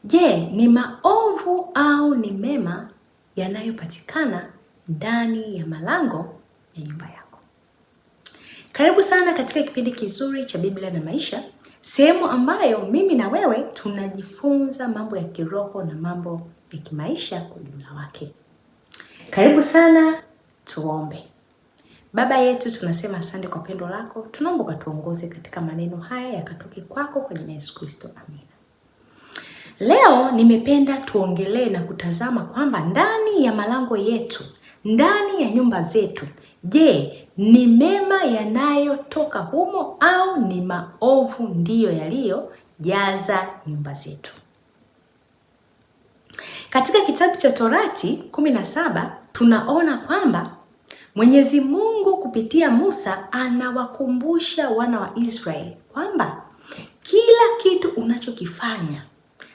Je, ni maovu au ni mema yanayopatikana ndani ya malango ya nyumba yako? Karibu sana katika kipindi kizuri cha Biblia na Maisha, sehemu ambayo mimi na wewe tunajifunza mambo ya kiroho na mambo ya kimaisha kwa ujumla wake. Karibu sana, tuombe. Baba yetu, tunasema asante kwa pendo lako. Tunaomba ukatuongoze katika maneno haya yakatoke kwako kwa jina la Yesu Kristo. Amina. Leo nimependa tuongelee na kutazama kwamba ndani ya malango yetu, ndani ya nyumba zetu, je, ni mema yanayotoka humo au ni maovu ndiyo yaliyojaza nyumba zetu? Katika kitabu cha Torati 17 tunaona kwamba Mwenyezi Mungu kupitia Musa anawakumbusha wana wa Israeli kwamba kila kitu unachokifanya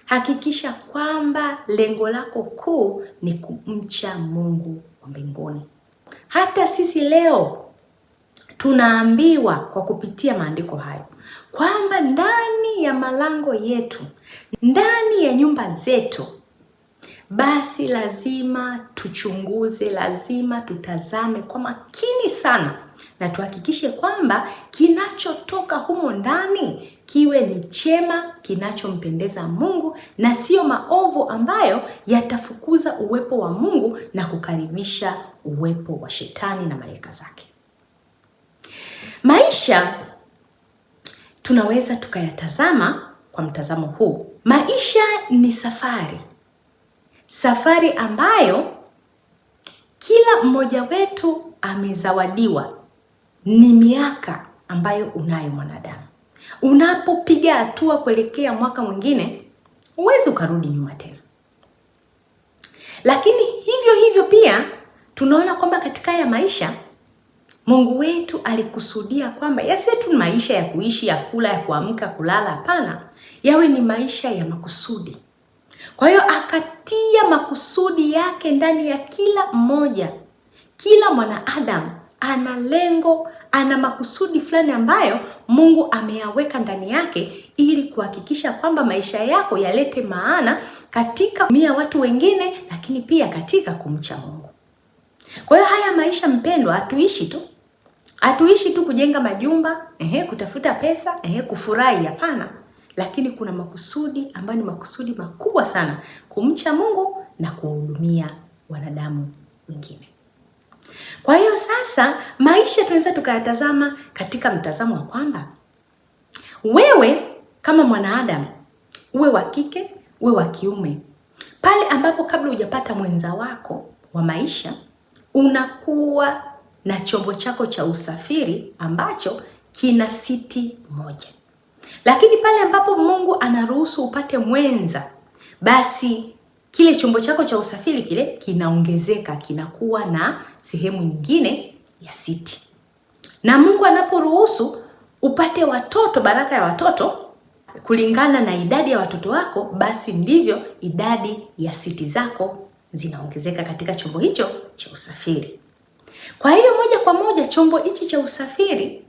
hakikisha kwamba lengo lako kuu ni kumcha Mungu wa mbinguni. Hata sisi leo tunaambiwa kwa kupitia maandiko hayo kwamba ndani ya malango yetu, ndani ya nyumba zetu, basi lazima tuchunguze, lazima tutazame kwa makini sana na tuhakikishe kwamba kinachotoka humo ndani kiwe ni chema, kinachompendeza Mungu na sio maovu ambayo yatafukuza uwepo wa Mungu na kukaribisha uwepo wa shetani na malaika zake. Maisha tunaweza tukayatazama kwa mtazamo huu. Maisha ni safari. Safari ambayo kila mmoja wetu amezawadiwa. Ni miaka ambayo unayo mwanadamu. Unapopiga hatua kuelekea mwaka mwingine, huwezi ukarudi nyuma tena. Lakini hivyo pia tunaona kwamba katika ya maisha Mungu wetu alikusudia kwamba yasiwe tu maisha ya kuishi, ya kula, ya kuamka, kulala, hapana. Yawe ni maisha ya makusudi. Kwa hiyo akatia makusudi yake ndani ya kila mmoja. Kila mwanadamu ana lengo, ana makusudi fulani ambayo Mungu ameyaweka ndani yake ili kuhakikisha kwamba maisha yako yalete maana katika kumia watu wengine, lakini pia katika kumcha Mungu. Kwa hiyo haya maisha mpendwa, hatuishi tu kujenga majumba, kutafuta pesa, kufurahi, hapana. Lakini kuna makusudi ambayo ni makusudi makubwa sana, kumcha Mungu na kuhudumia wanadamu wengine. Kwa hiyo sasa maisha tunaweza tukayatazama katika mtazamo wa kwamba wewe kama mwanadamu, uwe wa kike, uwe wa kiume, pale ambapo kabla hujapata mwenza wako wa maisha, unakuwa na chombo chako cha usafiri ambacho kina siti moja. Lakini pale ambapo Mungu anaruhusu upate mwenza, basi kile chombo chako cha usafiri kile kinaongezeka, kinakuwa na sehemu nyingine ya siti. Na Mungu anaporuhusu upate watoto, baraka ya watoto, kulingana na idadi ya watoto wako, basi ndivyo idadi ya siti zako zinaongezeka katika chombo hicho cha usafiri. Kwa hiyo moja kwa moja chombo hichi cha usafiri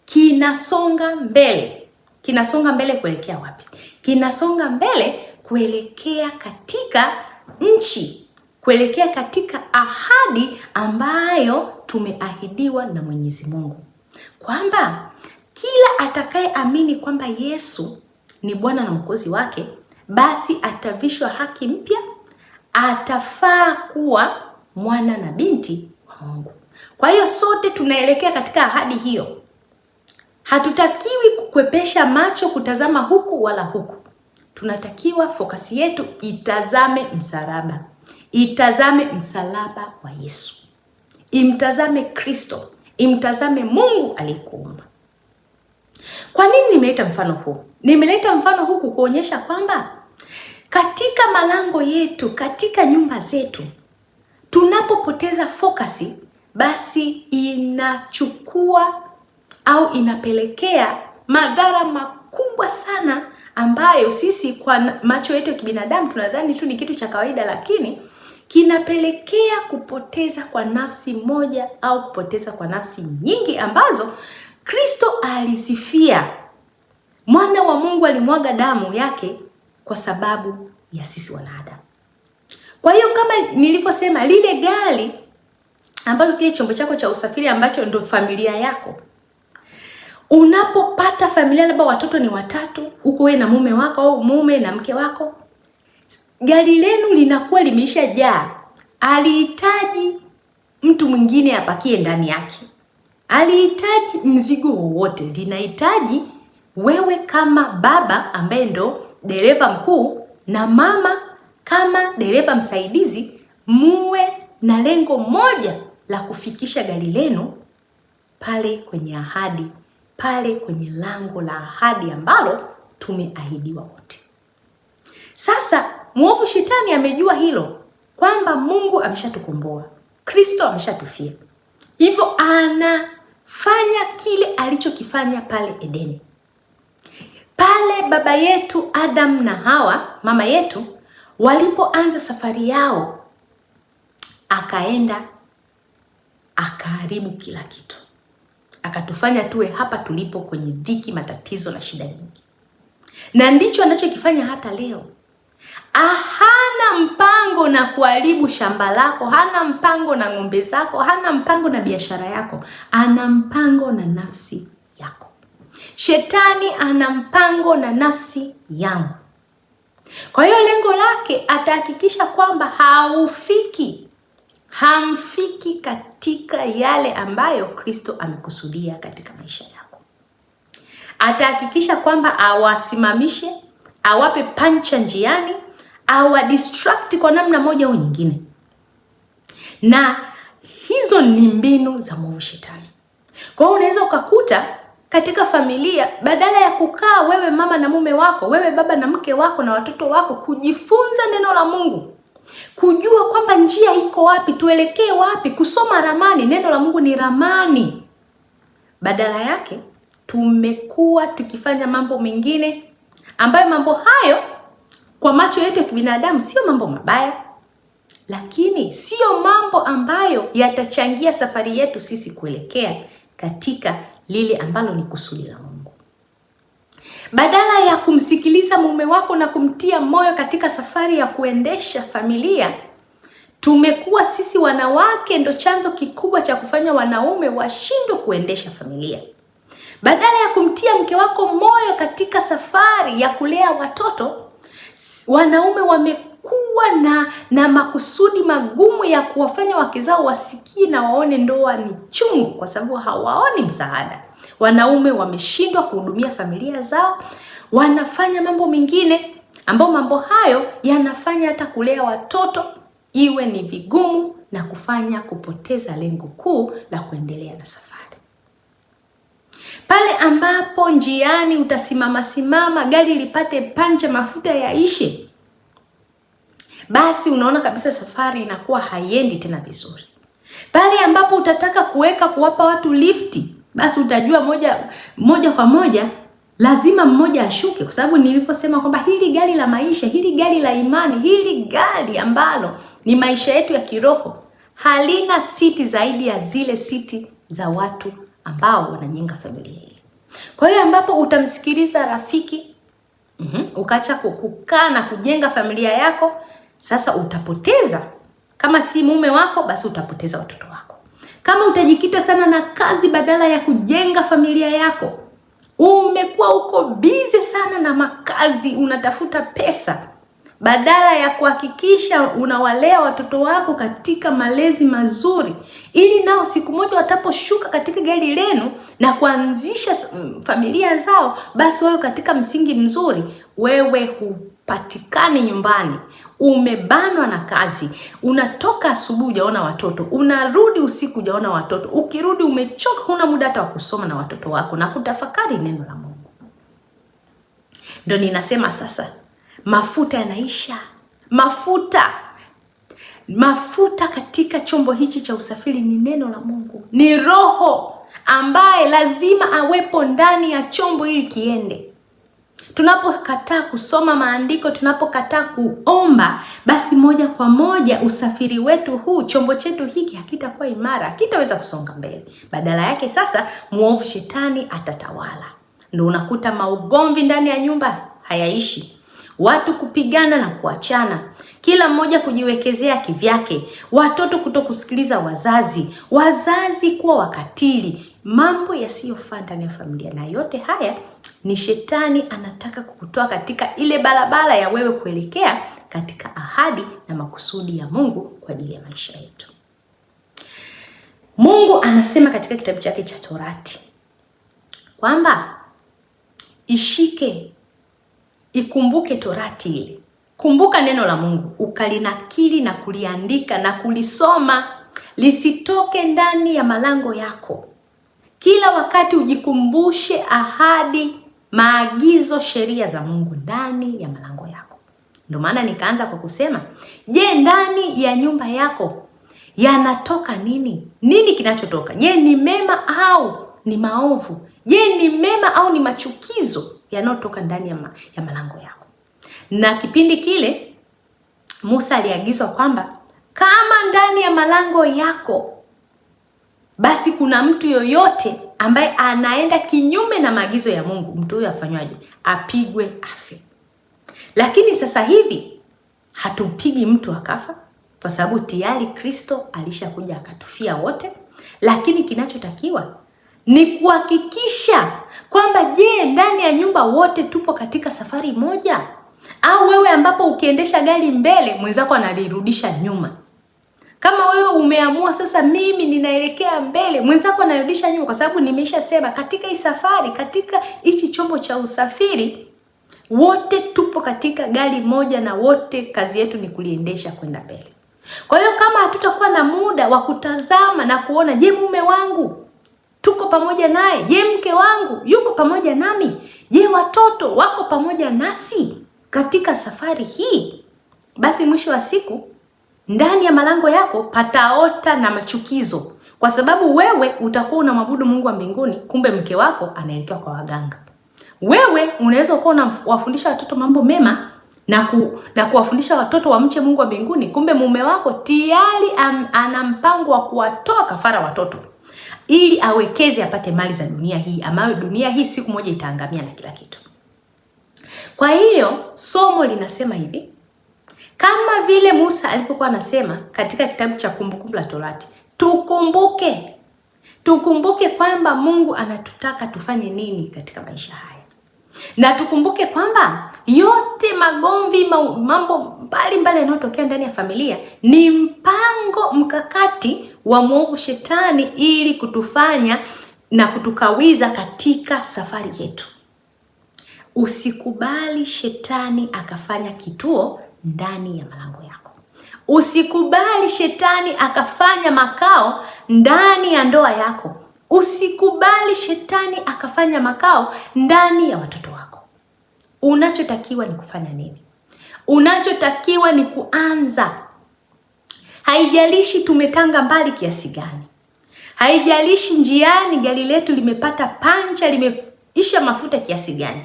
kinasonga mbele. Kinasonga mbele kuelekea wapi? Kinasonga mbele kuelekea katika nchi, kuelekea katika ahadi ambayo tumeahidiwa na Mwenyezi Mungu, kwamba kila atakayeamini kwamba Yesu ni Bwana na Mwokozi wake, basi atavishwa haki mpya, atafaa kuwa mwana na binti wa Mungu. Kwa hiyo sote tunaelekea katika ahadi hiyo. Hatutakiwi kukwepesha macho kutazama huku wala huku. Tunatakiwa fokasi yetu itazame msalaba. Itazame msalaba wa Yesu. Imtazame Kristo. Imtazame Mungu aliyekuumba. Kwa nini nimeleta mfano huu? Nimeleta mfano huu kuonyesha kwamba katika malango yetu, katika nyumba zetu, tunapopoteza fokasi, basi inachukua au inapelekea madhara makubwa sana ambayo sisi kwa macho yetu ya kibinadamu tunadhani tu ni kitu cha kawaida, lakini kinapelekea kupoteza kwa nafsi moja au kupoteza kwa nafsi nyingi ambazo Kristo alisifia. Mwana wa Mungu alimwaga damu yake kwa sababu ya sisi wanadamu. Kwa hiyo kama nilivyosema, lile gari ambalo kile chombo chako cha usafiri ambacho ndo familia yako, unapopata familia labda watoto ni watatu, uko wewe na mume wako au mume na mke wako, gari lenu linakuwa limeshajaa. Alihitaji mtu mwingine apakie ndani yake, alihitaji mzigo wowote, linahitaji wewe kama baba ambaye ndo dereva mkuu na mama kama dereva msaidizi, muwe na lengo moja la kufikisha gari lenu pale kwenye ahadi, pale kwenye lango la ahadi ambalo tumeahidiwa wote. Sasa mwovu shetani amejua hilo, kwamba Mungu ameshatukomboa, Kristo ameshatufia, hivyo anafanya kile alichokifanya pale Edeni. Pale baba yetu Adam na Hawa, mama yetu, walipoanza safari yao, akaenda akaharibu kila kitu, akatufanya tuwe hapa tulipo kwenye dhiki, matatizo na shida nyingi. Na ndicho anachokifanya hata leo. Hana mpango na kuharibu shamba lako, hana mpango na ng'ombe zako, hana mpango na biashara yako, ana mpango na nafsi yako. Shetani ana mpango na nafsi yangu. Kwa hiyo lengo lake atahakikisha kwamba hamfiki katika yale ambayo Kristo amekusudia katika maisha yako. Atahakikisha kwamba awasimamishe, awape pancha njiani, distract kwa namna moja au nyingine. Na hizo ni mbinu za mwovu shetani. Kwa hiyo unaweza ukakuta katika familia, badala ya kukaa wewe mama na mume wako, wewe baba na mke wako na watoto wako, kujifunza neno la Mungu, kujua kwamba njia iko wapi, tuelekee wapi, kusoma ramani. Neno la Mungu ni ramani. Badala yake tumekuwa tukifanya mambo mengine ambayo mambo hayo kwa macho yetu ya kibinadamu sio mambo mabaya, lakini sio mambo ambayo yatachangia safari yetu sisi kuelekea katika lile ambalo ni kusudi la Mungu. Badala ya kumsikiliza mume wako na kumtia moyo katika safari ya kuendesha familia, tumekuwa sisi wanawake ndo chanzo kikubwa cha kufanya wanaume washindwe kuendesha familia. Badala ya kumtia mke wako moyo katika safari ya kulea watoto, wanaume wamekuwa na makusudi magumu ya kuwafanya wake zao wasikie na waone ndoa ni chungu, kwa sababu hawaoni msaada. Wanaume wameshindwa kuhudumia familia zao, wanafanya mambo mengine ambao mambo hayo yanafanya hata kulea watoto iwe ni vigumu na kufanya kupoteza lengo kuu la kuendelea na safari. Pale ambapo njiani utasimama gari lipate pancha, mafuta yaishe, basi unaona kabisa safari inakuwa haiendi tena vizuri. Pale ambapo utataka kuwapa watu lifti, basi utajua moja kwa moja lazima mmoja ashuke, kwa sababu nilivyosema kwamba hili gari la maisha, hili gari la imani, hili gari ambalo ni maisha yetu ya kiroho halina siti zaidi ya zile siti za watu ambao wanajenga familia ile. Kwa hiyo ambapo utamsikiliza rafiki, ukaacha kukaa na kujenga familia yako, sasa utapoteza. Kama si mume wako, basi utapoteza watoto wako. Kama utajikita sana na kazi badala ya kujenga familia yako, umekuwa uko busy sana na makazi, unatafuta pesa badala ya kuhakikisha unawalea watoto wako katika malezi mazuri, ili nao siku moja wataposhuka katika gari lenu na kuanzisha familia zao, basi wawe katika msingi mzuri. Wewe hupatikani nyumbani, umebanwa na kazi, unatoka asubuhi hujaona watoto, unarudi usiku hujaona watoto, ukirudi umechoka, huna muda hata wa kusoma na watoto wako na kutafakari neno la Mungu. Ndio ninasema sasa mafuta yanaisha. Mafuta katika chombo hichi cha usafiri ni neno la Mungu, ni Roho ambaye lazima awepo ndani ya chombo ili kiende. Tunapokataa kusoma maandiko, tunapokataa kuomba, basi moja kwa moja usafiri wetu huu, chombo chetu hiki hakitakuwa imara, hakitaweza kusonga mbele. Badala yake sasa mwovu shetani atatawala. Ndio unakuta maugomvi ndani ya nyumba hayaishi. watu kupigana na kuachana, kila mmoja kujiwekezea kivyake, watoto kutokusikiliza wazazi, wazazi kuwa wakatili, mambo yasiyofaa ndani ya familia. Na yote haya ni shetani anataka kukutoa katika ile barabara ya wewe kuelekea katika ahadi na makusudi ya Mungu kwa ajili ya maisha yetu. Mungu anasema katika kitabu chake cha Torati kwamba ikumbuke Torati ile. Kumbuka neno la Mungu, ukalinakili na kuliandika na kulisoma, lisitoke ndani ya malango yako. Kila wakati ujikumbushe ahadi, maagizo, sheria za Mungu ndani ya malango yako. Ndio maana nikaanza kwa kusema, je, ndani ya nyumba yako yanatoka nini? Nini kinachotoka? Je, ni mema au ni maovu? Je, ni mema au ni machukizo yanayotoka ndani ya malango yako? Na kipindi kile Musa aliagizwa kwamba kama ndani ya malango yako basi kuna mtu yoyote ambaye anaenda kinyume na maagizo ya Mungu, mtu huyo afanywaje? Apigwe, afe. Lakini sasa hivi hatupigi mtu akafa, kwa sababu tayari Kristo alishakuja akatufia wote. Lakini kinachotakiwa ni kuhakikisha kwamba je, ndani ya nyumba wote tupo katika safari moja? Au wewe ambapo ukiendesha gari mbele mwenzako analirudisha nyuma? Kama wewe umeamua sasa mimi ninaelekea mbele, mwenzako anarudisha nyuma, kwa sababu nimeshasema katika hii safari, katika hichi chombo cha usafiri, wote tupo katika gari moja na wote kazi yetu ni kuliendesha kwenda mbele. Kwa hiyo kama hatutakuwa na muda wa kutazama na kuona, je, mume wangu tuko pamoja naye? Je, mke wangu yuko pamoja nami? Je, watoto wako pamoja nasi katika safari hii? Basi mwisho wa siku ndani ya malango yako pataota na machukizo, kwa sababu wewe utakuwa unamwabudu Mungu wa mbinguni, kumbe mke wako anaelekea kwa waganga. Wewe unaweza kuwa unawafundisha watoto mambo mema na kuwafundisha watoto wamche Mungu wa mbinguni, kumbe mume wako tayari ana mpango wa kuwatoa kafara watoto ili awekeze apate mali za dunia hii, ambayo dunia hii siku moja itaangamia na kila kitu. Kwa hiyo somo linasema hivi, kama vile Musa alivyokuwa anasema katika kitabu cha Kumbukumbu la Torati, tukumbuke kwamba Mungu anatutaka tufanye nini katika maisha haya. Na tukumbuke kwamba yote magomvi, mambo mbalimbali yanayotokea ndani ya familia ni mpango mkakati wa mwovu shetani ili kutufanya na kutukawiza katika safari yetu. Usikubali shetani akafanya kituo ndani ya malango yako. Usikubali shetani akafanya makao ndani ya ndoa yako. Usikubali shetani akafanya makao ndani ya watoto wako. Unachotakiwa ni kufanya nini? Unachotakiwa ni kuanza. Haijalishi tumetanga mbali kiasi gani. Haijalishi njiani gari letu limepata pancha, limeisha mafuta kiasi gani.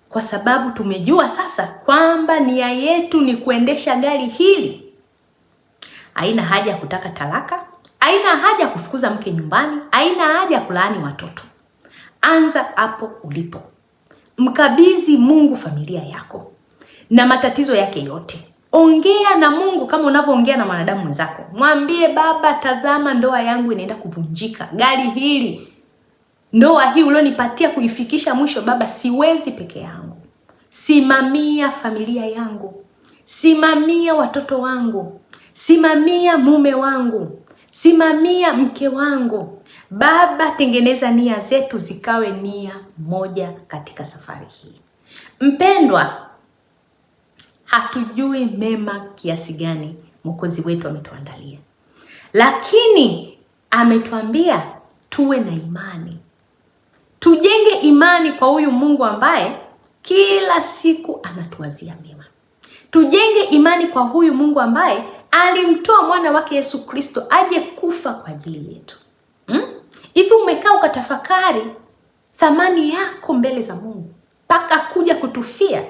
Kwa sababu tumejua sasa kwamba nia yetu ni kuendesha gari hili. Haina haja kutaka talaka, haina haja kufukuza mke nyumbani, haina haja kulaani watoto. Anza hapo ulipo. Mkabidhi Mungu familia yako na matatizo yake yote. Ongea na Mungu kama unavyoongea na mwanadamu mwenzako. Mwambie, Baba, tazama ndoa yangu inaenda kuvunjika. Gari hili, ndoa hii ulionipatia kuifikisha mwisho, Baba, siwezi peke yangu. Simamia familia yangu. Simamia watoto wangu. Simamia mume wangu. Simamia mke wangu. Baba, tengeneza nia zetu zikawe nia moja katika safari hii. Mpendwa, hatujui mema kiasi gani Mwokozi wetu ametuandalia, lakini ametuambia tuwe na imani. Tujenge imani kwa huyu Mungu ambaye kila siku anatuwazia mema. Tujenge imani kwa huyu Mungu ambaye alimtoa mwana wake Yesu Kristo aje kufa kwa ajili yetu. Hivi umekaa ukatafakari thamani yako mbele za Mungu mpaka kuja kutufia?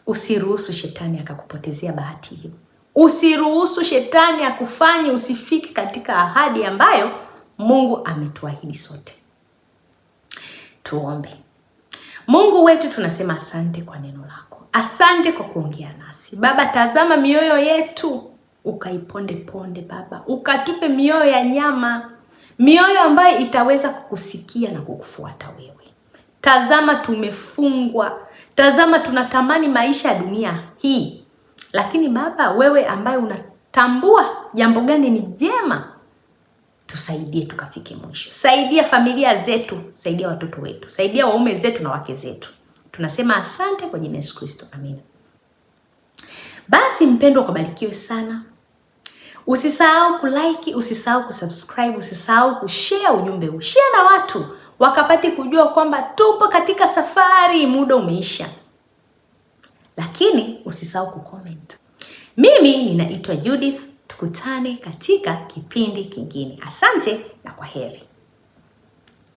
Usiruhusu shetani akakupotezea bahati hiyo. Usiruhusu shetani akufanye usifiki katika ahadi ambayo Mungu ametuahidi sote. Tuombe. Mungu wetu, tunasema asante kwa neno lako. Asante kwa kuongea nasi. Baba, tazama mioyo yetu, ukaiponde ponde Baba, ukatupe mioyo ya nyama, mioyo ambayo itaweza kukusikia na kukufuata wewe. Tazama tumefungwa, tazama tunatamani maisha ya dunia hii, lakini Baba, wewe ambaye unatambua jambo gani ni jema, tusaidie tukafike mwisho. Saidia familia zetu, saidia watoto wetu, saidia waume zetu na wake zetu. Tunasema asante kwa jina la Yesu Kristo. Amina. Basi mpendwa, ukabarikiwe sana. Usisahau kulike, usisahau kusubscribe, usisahau kushare ujumbe huu. Share na watu wakapate kujua kwamba tupo katika safari, muda umeisha. Lakini usisahau kucomment. Mimi ninaitwa Judith, tukutane katika kipindi kingine. Asante na kwaheri.